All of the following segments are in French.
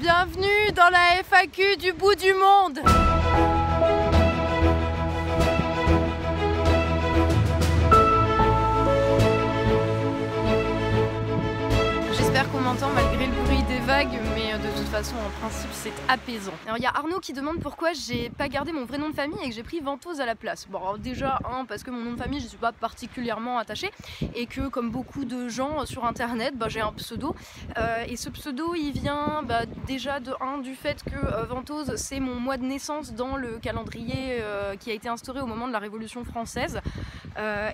Bienvenue dans la FAQ du bout du monde. J'espère qu'on m'entend malgré le bruit des vagues, mais de toute façon en principe c'est apaisant. Alors il y a Arnaud qui demande pourquoi j'ai pas gardé mon vrai nom de famille et que j'ai pris Ventose à la place. Bon alors déjà parce que mon nom de famille je suis pas particulièrement attachée et que comme beaucoup de gens sur internet j'ai un pseudo et ce pseudo il vient déjà du fait que Ventose c'est mon mois de naissance dans le calendrier qui a été instauré au moment de la Révolution française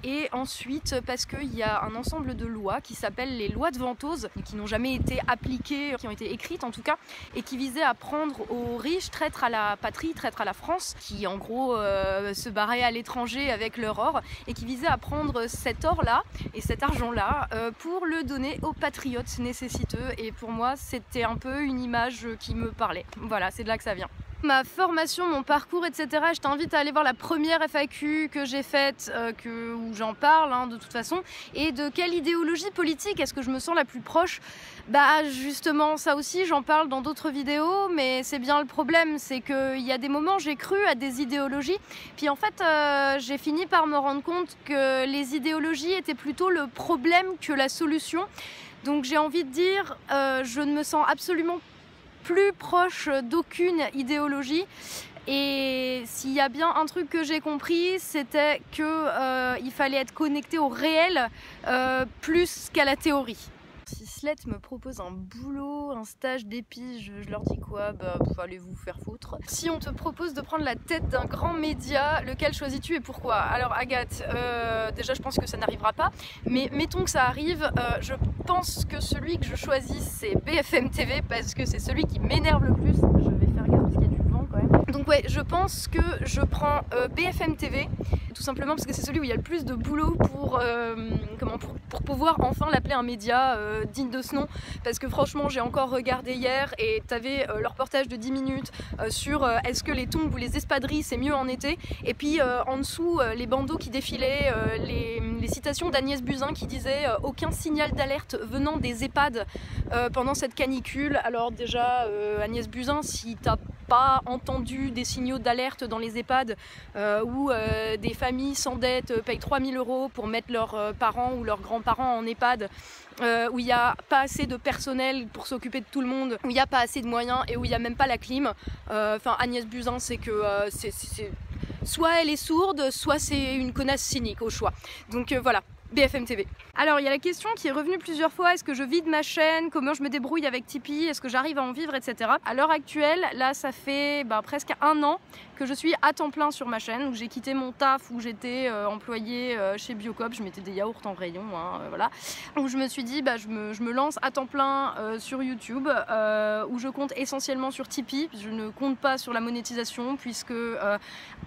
et ensuite parce qu'il y a un ensemble de lois qui s'appellent les lois de Ventose qui n'ont jamais été appliquées, qui ont été écrites en tout cas, et qui visaient à prendre aux riches, traîtres à la patrie, traîtres à la France, qui en gros se barraient à l'étranger avec leur or, et qui visaient à prendre cet or-là et cet argent-là pour le donner aux patriotes nécessiteux. Et pour moi, c'était un peu une image qui me parlait. Voilà, c'est de là que ça vient. Ma formation, mon parcours, etc. Je t'invite à aller voir la première FAQ que j'ai faite, où j'en parle de toute façon. Et de quelle idéologie politique est-ce que je me sens la plus proche? Justement, ça aussi, j'en parle dans d'autres vidéos, mais c'est bien le problème, c'est qu'il y a des moments j'ai cru à des idéologies, puis en fait j'ai fini par me rendre compte que les idéologies étaient plutôt le problème que la solution. Donc j'ai envie de dire, je ne me sens absolument plus proche d'aucune idéologie et s'il y a bien un truc que j'ai compris, c'était que il fallait être connecté au réel plus qu'à la théorie. Si Sled me propose un boulot, un stage d'épi, je leur dis quoi? Allez vous faire foutre. Si on te propose de prendre la tête d'un grand média, lequel choisis-tu et pourquoi? Alors Agathe, déjà je pense que ça n'arrivera pas, mais mettons que ça arrive, je pense que celui que je choisis c'est BFM TV parce que c'est celui qui m'énerve le plus. Je vais faire gaffe parce qu'il y a du vent quand même. Donc ouais, je pense que je prends BFM TV, tout simplement parce que c'est celui où il y a le plus de boulot pour pouvoir enfin l'appeler un média digne de ce nom, parce que franchement j'ai encore regardé hier et t'avais leur reportage de 10 minutes sur est-ce que les tombes ou les espadrilles c'est mieux en été, et puis en dessous les bandeaux qui défilaient, les citations d'Agnès Buzyn qui disait aucun signal d'alerte venant des EHPAD pendant cette canicule. Alors déjà Agnès Buzyn, si t'as pas entendu des signaux d'alerte dans les EHPAD où des familles s'endettent, payent 3000 € pour mettre leurs parents ou leurs grands-parents en EHPAD, où il n'y a pas assez de personnel pour s'occuper de tout le monde, où il n'y a pas assez de moyens et où il n'y a même pas la clim. Agnès Buzyn, c'est que soit elle est sourde, soit c'est une connasse cynique au choix. Donc voilà. BFM TV. Alors il y a la question qui est revenue plusieurs fois, est-ce que je vide ma chaîne, comment je me débrouille avec Tipeee, est-ce que j'arrive à en vivre, etc. À l'heure actuelle, là ça fait presque 1 an que je suis à temps plein sur ma chaîne, où j'ai quitté mon taf où j'étais employée chez Biocoop, je mettais des yaourts en rayon, voilà. Où je me suis dit je me lance à temps plein sur YouTube, où je compte essentiellement sur Tipeee, je ne compte pas sur la monétisation puisque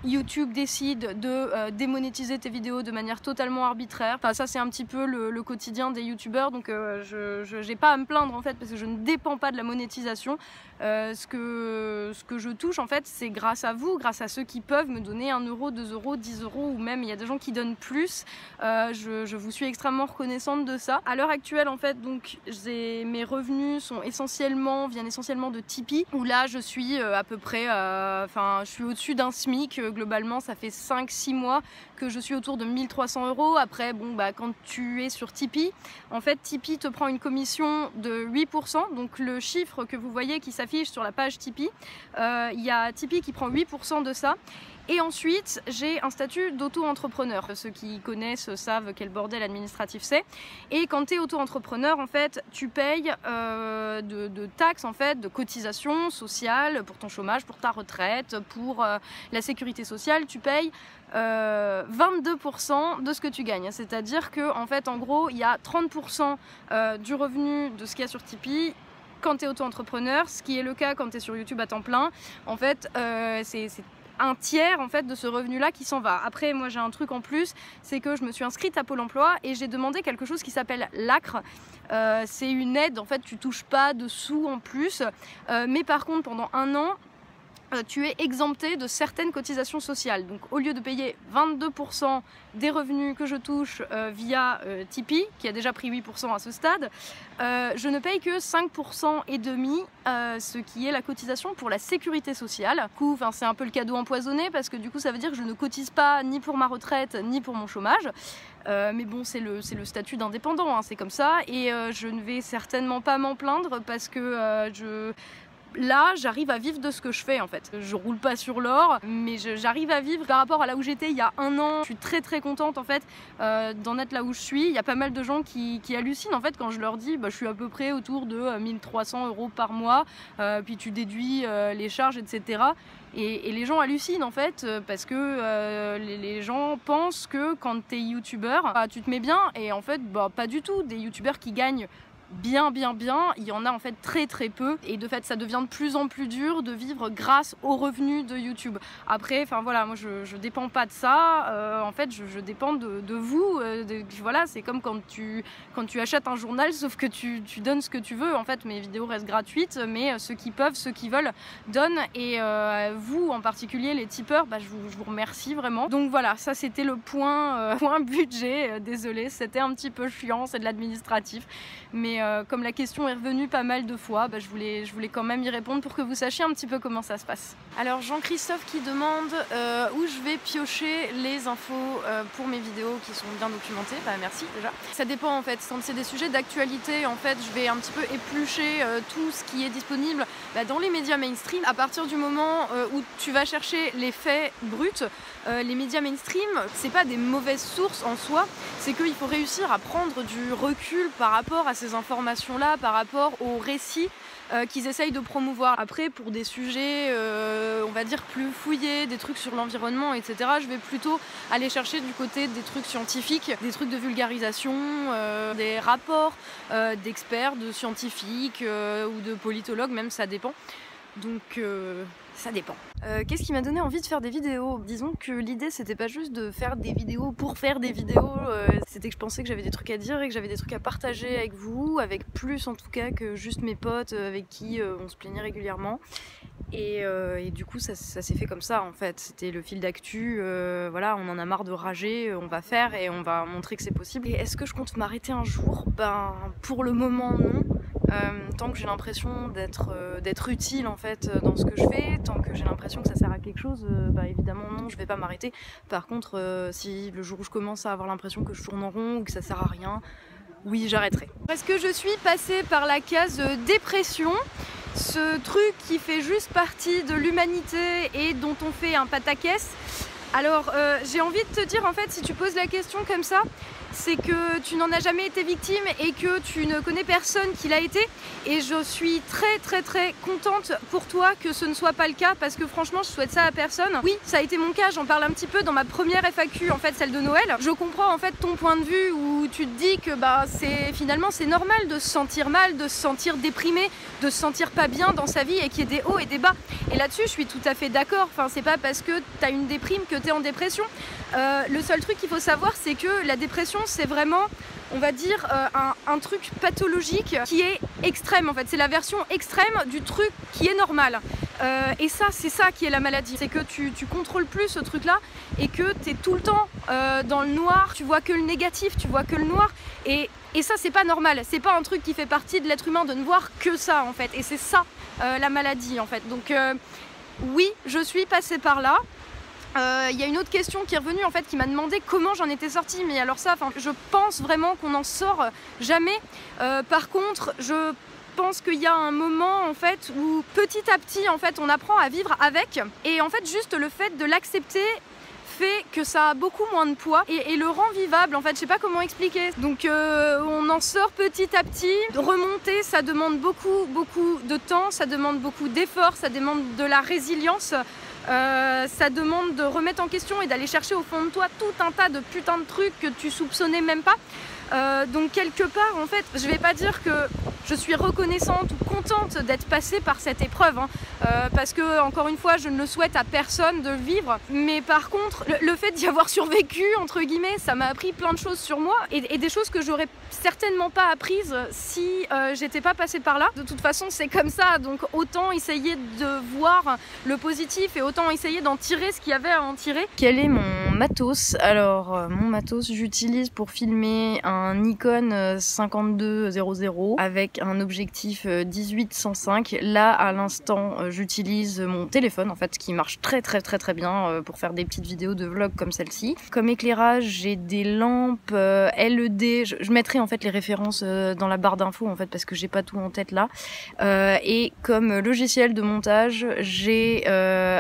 YouTube décide de démonétiser tes vidéos de manière totalement arbitraire. Ça c'est un petit peu le quotidien des youtubeurs, donc je n'ai pas à me plaindre en fait parce que je ne dépends pas de la monétisation. Ce que je touche en fait c'est grâce à vous, grâce à ceux qui peuvent me donner 1 €, 2 €, 10 €, ou même il y a des gens qui donnent plus. Je vous suis extrêmement reconnaissante de ça. À l'heure actuelle en fait donc mes revenus viennent essentiellement de Tipeee, où là je suis à peu près, je suis au-dessus d'un SMIC globalement, ça fait 5-6 mois que je suis autour de 1300 €. Après quand tu es sur Tipeee, en fait Tipeee te prend une commission de 8%, donc le chiffre que vous voyez qui s'affiche sur la page Tipeee, il y a Tipeee qui prend 8% de ça. Et ensuite, j'ai un statut d'auto-entrepreneur. Ceux qui connaissent savent quel bordel administratif c'est. Et quand tu es auto-entrepreneur, en fait, tu payes de taxes, en fait, de cotisations sociales pour ton chômage, pour ta retraite, pour la sécurité sociale. Tu payes 22% de ce que tu gagnes. C'est-à-dire que, en fait, en gros, il y a 30% du revenu de ce qu'il y a sur Tipeee quand tu es auto-entrepreneur, ce qui est le cas quand tu es sur YouTube à temps plein. En fait, c'est un tiers en fait de ce revenu là qui s'en va. Après moi j'ai un truc en plus, c'est que je me suis inscrite à Pôle emploi et j'ai demandé quelque chose qui s'appelle l'ACRE. C'est une aide, en fait tu touches pas de sous en plus, mais par contre pendant 1 an tu es exempté de certaines cotisations sociales. Donc au lieu de payer 22% des revenus que je touche via Tipeee, qui a déjà pris 8% à ce stade, je ne paye que 5% et demi, ce qui est la cotisation pour la sécurité sociale. Du coup, c'est un peu le cadeau empoisonné parce que du coup ça veut dire que je ne cotise pas ni pour ma retraite ni pour mon chômage. Mais bon, c'est le statut d'indépendant, hein, c'est comme ça, et je ne vais certainement pas m'en plaindre parce que là, j'arrive à vivre de ce que je fais en fait. Je roule pas sur l'or, mais j'arrive à vivre par rapport à là où j'étais il y a un an. Je suis très très contente en fait d'en être là où je suis. Il y a pas mal de gens qui hallucinent en fait quand je leur dis je suis à peu près autour de 1300 € par mois, puis tu déduis les charges, etc. Et les gens hallucinent en fait parce que les gens pensent que quand t'es youtubeur, tu te mets bien, et en fait pas du tout. Des youtubeurs qui gagnent bien, il y en a en fait très très peu, et de fait ça devient de plus en plus dur de vivre grâce aux revenus de YouTube. Après, voilà, moi je dépends pas de ça, en fait je dépends de vous, voilà, c'est comme quand tu achètes un journal, sauf que tu donnes ce que tu veux. En fait mes vidéos restent gratuites, mais ceux qui peuvent, ceux qui veulent donnent, et vous en particulier les tipeurs, je vous remercie vraiment. Donc voilà, ça c'était le point budget, désolé, c'était un petit peu chiant, c'est de l'administratif, mais comme la question est revenue pas mal de fois, je voulais quand même y répondre pour que vous sachiez un petit peu comment ça se passe. Alors Jean-Christophe qui demande où je vais piocher les infos pour mes vidéos qui sont bien documentées. Merci déjà. Ça dépend en fait, quand c'est des sujets d'actualité, en fait je vais un petit peu éplucher tout ce qui est disponible dans les médias mainstream. À partir du moment où tu vas chercher les faits bruts, les médias mainstream, c'est pas des mauvaises sources en soi, c'est qu'il faut réussir à prendre du recul par rapport à ces informations-là, par rapport aux récits qu'ils essayent de promouvoir. Après, pour des sujets, on va dire plus fouillés, des trucs sur l'environnement, etc., je vais plutôt aller chercher du côté des trucs scientifiques, des trucs de vulgarisation, des rapports d'experts, de scientifiques ou de politologues, même ça dépend. Donc ça dépend. Qu'est-ce qui m'a donné envie de faire des vidéos? Disons que l'idée c'était pas juste de faire des vidéos pour faire des vidéos, c'était que je pensais que j'avais des trucs à dire et que j'avais des trucs à partager avec vous, avec plus en tout cas que juste mes potes avec qui on se plaignait régulièrement. Et du coup ça s'est fait comme ça en fait, c'était le fil d'actu, voilà, on en a marre de rager, on va faire et on va montrer que c'est possible. Et est-ce que je compte m'arrêter un jour? Pour le moment non. Tant que j'ai l'impression d'être utile en fait dans ce que je fais, tant que j'ai l'impression que ça sert à quelque chose, évidemment non, je vais pas m'arrêter. Par contre, si le jour où je commence à avoir l'impression que je tourne en rond ou que ça sert à rien, oui, j'arrêterai. Parce que je suis passée par la case dépression, ce truc qui fait juste partie de l'humanité et dont on fait un pataquès. Alors j'ai envie de te dire en fait, si tu poses la question comme ça, c'est que tu n'en as jamais été victime et que tu ne connais personne qui l'a été, et je suis très très très contente pour toi que ce ne soit pas le cas, parce que franchement je souhaite ça à personne. Oui, ça a été mon cas, j'en parle un petit peu dans ma première FAQ, en fait celle de Noël. Je comprends en fait ton point de vue où tu te dis que finalement c'est normal de se sentir mal, de se sentir déprimé, de se sentir pas bien dans sa vie et qu'il y ait des hauts et des bas. Et là-dessus je suis tout à fait d'accord, c'est pas parce que t'as une déprime que t'es en dépression. Le seul truc qu'il faut savoir, c'est que la dépression c'est vraiment, on va dire, un truc pathologique qui est extrême en fait. C'est la version extrême du truc qui est normal. Et ça, c'est ça qui est la maladie. C'est que tu contrôles plus ce truc là et que tu es tout le temps dans le noir, tu vois que le négatif, tu vois que le noir. Et ça, c'est pas normal. C'est pas un truc qui fait partie de l'être humain de ne voir que ça en fait. Et c'est ça la maladie en fait. Donc oui, je suis passée par là. Y a une autre question qui est revenue en fait, qui m'a demandé comment j'en étais sortie, mais alors ça, je pense vraiment qu'on n'en sort jamais. Par contre, je pense qu'il y a un moment en fait où petit à petit en fait on apprend à vivre avec, et en fait juste le fait de l'accepter fait que ça a beaucoup moins de poids et le rend vivable en fait, je sais pas comment expliquer. Donc on en sort petit à petit. Remonter, ça demande beaucoup de temps, ça demande beaucoup d'efforts, ça demande de la résilience. Ça demande de remettre en question et d'aller chercher au fond de toi tout un tas de putains de trucs que tu soupçonnais même pas. Donc quelque part en fait, je vais pas dire que je suis reconnaissante ou contente d'être passée par cette épreuve, hein, parce que encore une fois je ne le souhaite à personne de le vivre, mais par contre le fait d'y avoir survécu entre guillemets, ça m'a appris plein de choses sur moi et des choses que j'aurais certainement pas apprises si j'étais pas passée par là. De toute façon c'est comme ça, donc autant essayer de voir le positif et autant essayer d'en tirer ce qu'il y avait à en tirer. Quel est mon matos? Alors mon matos, j'utilise pour filmer un Nikon 5200 avec un objectif 18-105. Là à l'instant j'utilise mon téléphone en fait, qui marche très bien pour faire des petites vidéos de vlog comme celle-ci. Comme éclairage j'ai des lampes LED, je mettrai en fait les références dans la barre d'infos en fait parce que j'ai pas tout en tête là. Et comme logiciel de montage j'ai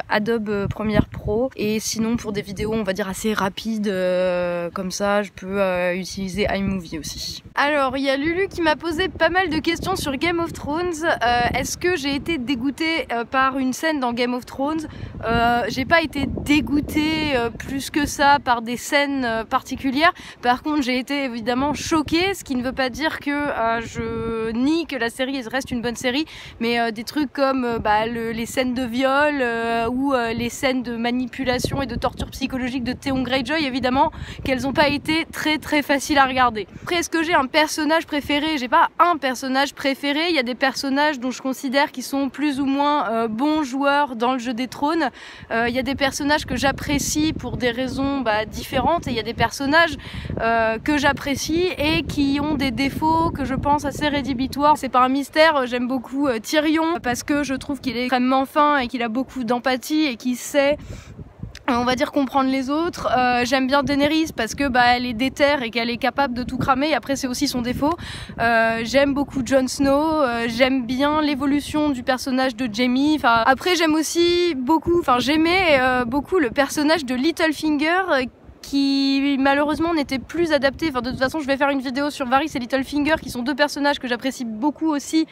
Adobe Premiere Pro, et sinon pour des vidéos on va dire assez rapides comme ça je peux utiliser iMovie aussi. Alors il y a Lulu qui m'a posé pas mal de questions sur Game of Thrones. Est-ce que j'ai été dégoûtée par une scène dans Game of Thrones? J'ai pas été dégoûtée plus que ça par des scènes particulières. Par contre j'ai été évidemment choquée, ce qui ne veut pas dire que je nie que la série reste une bonne série, mais des trucs comme les scènes de viol ou les scènes de manipulation et de torture psychologique de Theon Greyjoy, évidemment qu'elles n'ont pas été très faciles à regarder. Après, est-ce que j'ai un personnage préféré? J'ai pas un personnage préféré, il y a des personnages dont je considère qu'ils sont plus ou moins bons joueurs dans le jeu des trônes. Il y a des personnages que j'apprécie pour des raisons différentes, et il y a des personnages que j'apprécie et qui ont des défauts que je pense assez rédhibitoires. C'est pas un mystère, j'aime beaucoup Tyrion parce que je trouve qu'il est extrêmement fin et qu'il a beaucoup d'empathie et qu'il sait, on va dire, comprendre les autres. J'aime bien Daenerys parce que elle est déterre et qu'elle est capable de tout cramer. Après c'est aussi son défaut. J'aime beaucoup Jon Snow. J'aime bien l'évolution du personnage de Jaime. Après j'aime aussi beaucoup, j'aimais beaucoup le personnage de Littlefinger, qui malheureusement n'était plus adapté. De toute façon je vais faire une vidéo sur Varys et Littlefinger qui sont deux personnages que j'apprécie beaucoup aussi,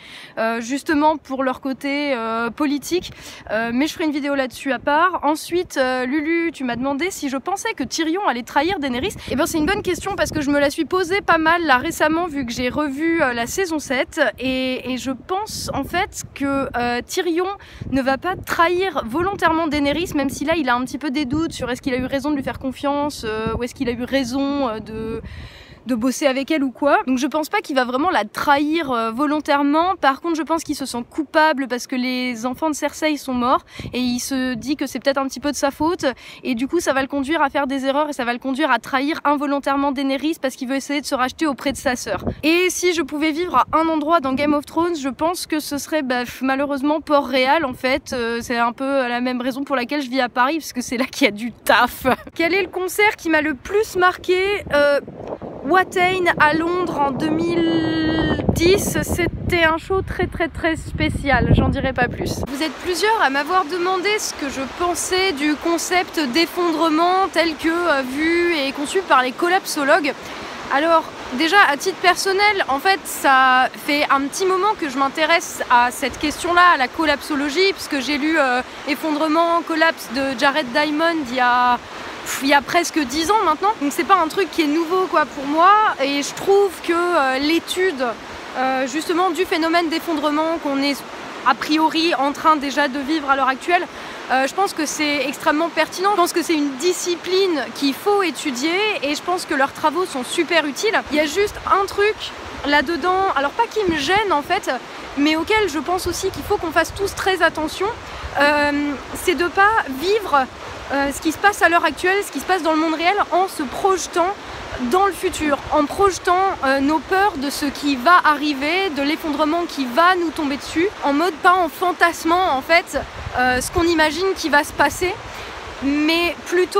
justement pour leur côté politique, mais je ferai une vidéo là-dessus à part. Ensuite Lulu, tu m'as demandé si je pensais que Tyrion allait trahir Daenerys. Et bien c'est une bonne question parce que je me la suis posée pas mal là récemment vu que j'ai revu la saison 7 et je pense en fait que Tyrion ne va pas trahir volontairement Daenerys, même si là il a un petit peu des doutes sur est-ce qu'il a eu raison de lui faire confiance, ou est-ce qu'il a eu raison de bosser avec elle ou quoi. Donc je pense pas qu'il va vraiment la trahir volontairement. Par contre je pense qu'il se sent coupable parce que les enfants de Cersei sont morts et il se dit que c'est peut-être un petit peu de sa faute, et du coup ça va le conduire à faire des erreurs et ça va le conduire à trahir involontairement Daenerys parce qu'il veut essayer de se racheter auprès de sa sœur. Et si je pouvais vivre à un endroit dans Game of Thrones, je pense que ce serait malheureusement Port-Réal en fait. C'est un peu la même raison pour laquelle je vis à Paris, parce que c'est là qu'il y a du taf. Quel est le concert qui m'a le plus marqué? Watain à Londres en 2010, c'était un show très spécial, j'en dirai pas plus. Vous êtes plusieurs à m'avoir demandé ce que je pensais du concept d'effondrement tel que vu et conçu par les collapsologues. Alors déjà à titre personnel, en fait ça fait un petit moment que je m'intéresse à cette question-là, à la collapsologie, puisque j'ai lu Effondrement, collapse de Jared Diamond il y a presque 10 ans maintenant, donc c'est pas un truc qui est nouveau pour moi, et je trouve que l'étude justement du phénomène d'effondrement qu'on est a priori en train déjà de vivre à l'heure actuelle, je pense que c'est extrêmement pertinent. Je pense que c'est une discipline qu'il faut étudier et je pense que leurs travaux sont super utiles. Il y a juste un truc là-dedans, alors pas qui me gêne en fait, mais auquel je pense aussi qu'il faut qu'on fasse tous très attention, c'est de pas vivre ce qui se passe à l'heure actuelle, ce qui se passe dans le monde réel, en se projetant dans le futur, en projetant nos peurs de ce qui va arriver, de l'effondrement qui va nous tomber dessus, en mode pas en fantasmant en fait ce qu'on imagine qui va se passer, mais plutôt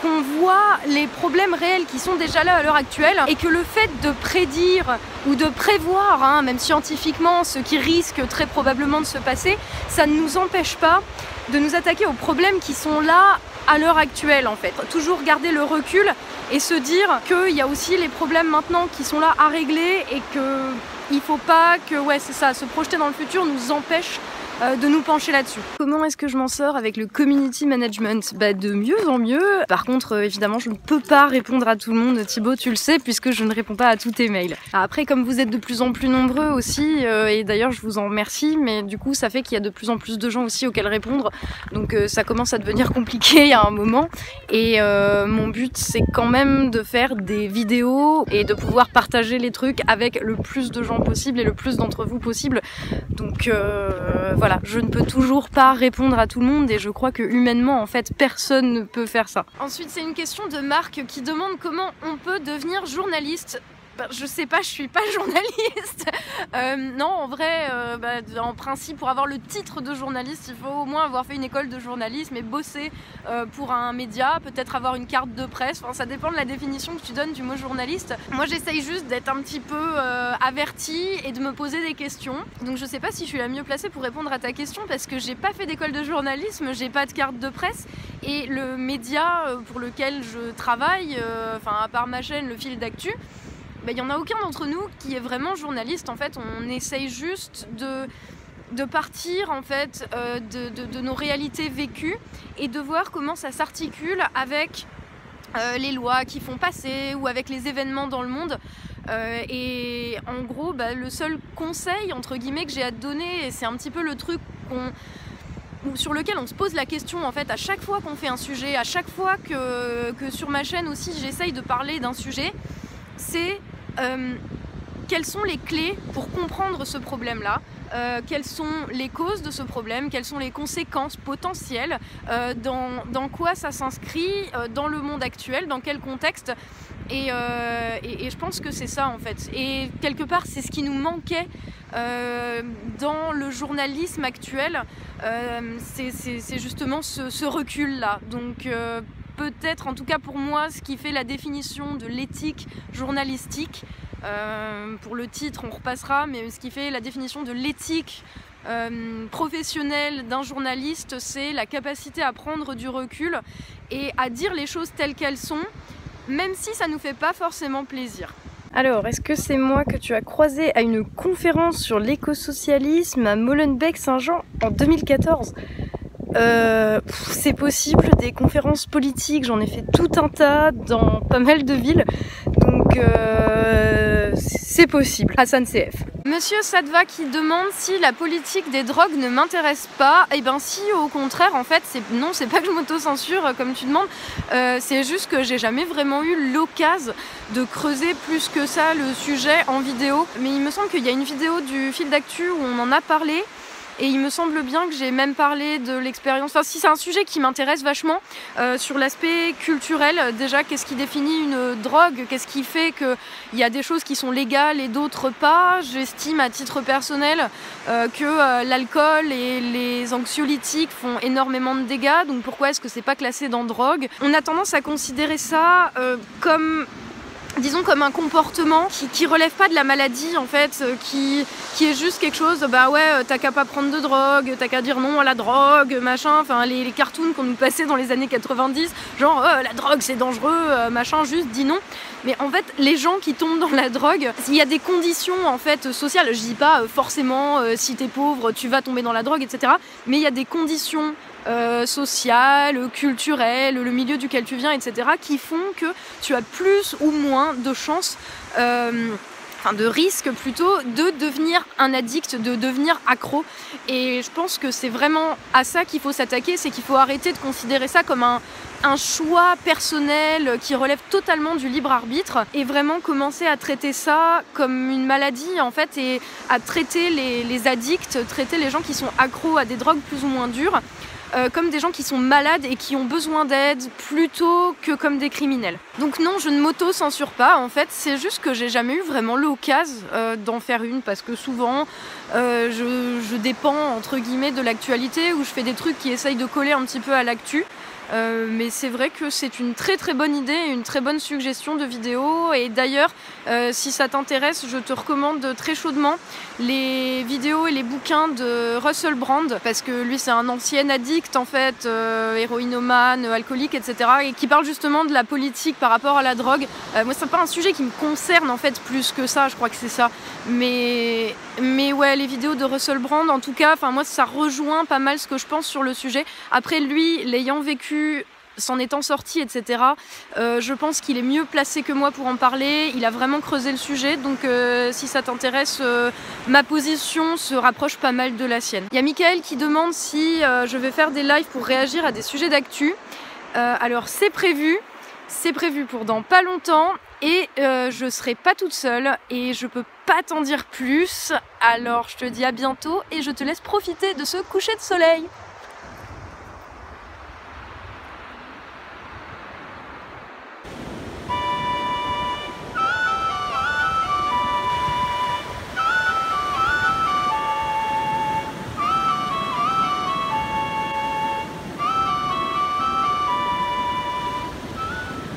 qu'on voit les problèmes réels qui sont déjà là à l'heure actuelle, et que le fait de prédire ou de prévoir, même scientifiquement, ce qui risque très probablement de se passer, ça ne nous empêche pas de nous attaquer aux problèmes qui sont là à l'heure actuelle en fait. Toujours garder le recul et se dire qu'il y a aussi les problèmes maintenant qui sont là à régler, et qu'il ne faut pas que se projeter dans le futur nous empêche de nous pencher là-dessus. Comment est-ce que je m'en sors avec le community management? De mieux en mieux. Par contre, évidemment, je ne peux pas répondre à tout le monde, Thibaut, tu le sais, puisque je ne réponds pas à tous tes mails. Après, comme vous êtes de plus en plus nombreux aussi, et d'ailleurs je vous en remercie, mais du coup ça fait qu'il y a de plus en plus de gens aussi auxquels répondre, donc ça commence à devenir compliqué à un moment, et mon but c'est quand même de faire des vidéos et de pouvoir partager les trucs avec le plus de gens possible et le plus d'entre vous possible. Donc voilà, je ne peux toujours pas répondre à tout le monde et je crois que humainement en fait personne ne peut faire ça. Ensuite c'est une question de Marc qui demande comment on peut devenir journaliste. Je sais pas, je suis pas journaliste. Non, en vrai, en principe, pour avoir le titre de journaliste, il faut au moins avoir fait une école de journalisme et bosser pour un média, peut-être avoir une carte de presse. Enfin, ça dépend de la définition que tu donnes du mot journaliste. Moi, j'essaye juste d'être un petit peu avertie et de me poser des questions. Donc, je sais pas si je suis la mieux placée pour répondre à ta question parce que j'ai pas fait d'école de journalisme, j'ai pas de carte de presse et le média pour lequel je travaille, à part ma chaîne, le fil d'actu. Il n'y en a aucun d'entre nous qui est vraiment journaliste. En fait, on essaye juste de partir en fait, de nos réalités vécues et de voir comment ça s'articule avec les lois qui font passer ou avec les événements dans le monde. Et en gros, le seul conseil entre guillemets que j'ai à te donner, et c'est un petit peu le truc sur lequel on se pose la question en fait à chaque fois qu'on fait un sujet, à chaque fois que sur ma chaîne aussi j'essaye de parler d'un sujet, c'est quelles sont les clés pour comprendre ce problème-là, quelles sont les causes de ce problème, quelles sont les conséquences potentielles, dans quoi ça s'inscrit dans le monde actuel, dans quel contexte. Et je pense que c'est ça en fait. Et quelque part c'est ce qui nous manquait dans le journalisme actuel, c'est justement ce recul-là. Donc peut-être, en tout cas pour moi, ce qui fait la définition de l'éthique journalistique, pour le titre on repassera, mais ce qui fait la définition de l'éthique professionnelle d'un journaliste, c'est la capacité à prendre du recul et à dire les choses telles qu'elles sont, même si ça nous fait pas forcément plaisir. Alors, est-ce que c'est moi que tu as croisé à une conférence sur l'écosocialisme à Molenbeek-Saint-Jean en 2014 ? C'est possible, des conférences politiques, j'en ai fait tout un tas dans pas mal de villes, donc c'est possible. Hassan CF. Monsieur Sadva qui demande si la politique des drogues ne m'intéresse pas. Eh ben si, au contraire, en fait, c'est pas que je m'auto-censure comme tu demandes, c'est juste que j'ai jamais vraiment eu l'occasion de creuser plus que ça le sujet en vidéo. Mais il me semble qu'il y a une vidéo du fil d'actu où on en a parlé. Et il me semble bien que j'ai même parlé de l'expérience, enfin si c'est un sujet qui m'intéresse vachement, sur l'aspect culturel, déjà qu'est-ce qui définit une drogue, qu'est-ce qui fait qu'il y a des choses qui sont légales et d'autres pas. J'estime à titre personnel que l'alcool et les anxiolytiques font énormément de dégâts, donc pourquoi est-ce que c'est pas classé dans drogue? On a tendance à considérer ça comme un comportement qui relève pas de la maladie en fait, qui est juste quelque chose, t'as qu'à pas prendre de drogue, t'as qu'à dire non à la drogue, machin, enfin les cartoons qu'on nous passait dans les années 90, genre la drogue c'est dangereux, machin, juste dis non. Mais en fait, les gens qui tombent dans la drogue, il y a des conditions en fait sociales, je dis pas forcément si t'es pauvre tu vas tomber dans la drogue, etc. Mais il y a des conditions sociales, culturelles, le milieu duquel tu viens, etc. qui font que tu as plus ou moins de chances, de risque plutôt, de devenir un addict, de devenir accro. Et je pense que c'est vraiment à ça qu'il faut s'attaquer, c'est qu'il faut arrêter de considérer ça comme un choix personnel qui relève totalement du libre arbitre et vraiment commencer à traiter ça comme une maladie en fait, et à traiter les addicts, traiter les gens qui sont accros à des drogues plus ou moins dures comme des gens qui sont malades et qui ont besoin d'aide plutôt que comme des criminels. Donc non, je ne m'auto-censure pas en fait, c'est juste que j'ai jamais eu vraiment l'occasion d'en faire une parce que souvent je dépends entre guillemets de l'actualité ou je fais des trucs qui essayent de coller un petit peu à l'actu. Mais c'est vrai que c'est une très très bonne idée et une très bonne suggestion de vidéo. Et d'ailleurs, si ça t'intéresse, je te recommande très chaudement les vidéos et les bouquins de Russell Brand, parce que lui c'est un ancien addict en fait, héroïnomane, alcoolique, etc. et qui parle justement de la politique par rapport à la drogue. Moi c'est pas un sujet qui me concerne en fait plus que ça, je crois que c'est ça. Mais ouais, les vidéos de Russell Brand. En tout cas, moi ça rejoint pas mal ce que je pense sur le sujet. Après lui, l'ayant vécu, s'en étant sorti, etc. Je pense qu'il est mieux placé que moi pour en parler. Il a vraiment creusé le sujet, donc si ça t'intéresse, ma position se rapproche pas mal de la sienne. Il y a Michael qui demande si je vais faire des lives pour réagir à des sujets d'actu. Alors c'est prévu pour dans pas longtemps et je serai pas toute seule et je peux pas t'en dire plus. Alors je te dis à bientôt et je te laisse profiter de ce coucher de soleil.